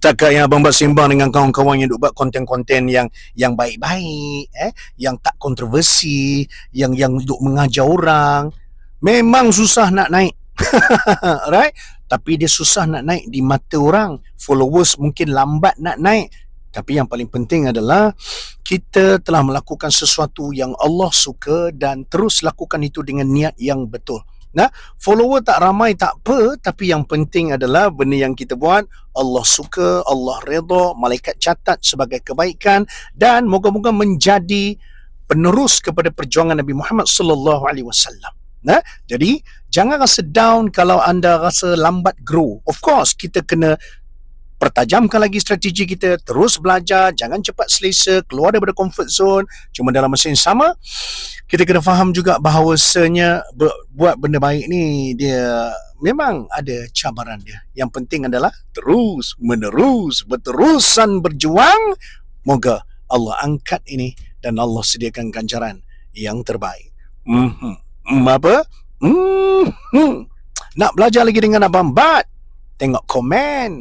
Setakat yang abang buat sembang dengan kawan-kawan yang duk buat konten-konten yang baik-baik, yang tak kontroversi, yang duk mengajar orang, memang susah nak naik. Alright? Tapi dia susah nak naik di mata orang. Followers mungkin lambat nak naik. Tapi yang paling penting adalah kita telah melakukan sesuatu yang Allah suka dan terus lakukan itu dengan niat yang betul. Nah, follower tak ramai tak apa, tapi yang penting adalah benda yang kita buat Allah suka, Allah redha, malaikat catat sebagai kebaikan dan moga-moga menjadi penerus kepada perjuangan Nabi Muhammad sallallahu alaihi wasallam. Nah, jadi jangan rasa down kalau anda rasa lambat grow. Of course, kita kena pertajamkan lagi strategi kita, terus belajar, jangan cepat selesa, keluar daripada comfort zone. Cuma dalam masa yang sama, kita kena faham juga bahawasanya buat benda baik ni dia memang ada cabaran dia. Yang penting adalah terus menerus berterusan berjuang. Moga Allah angkat ini dan Allah sediakan ganjaran yang terbaik. Apa? Nak belajar lagi dengan Abang Bat? Tengok komen.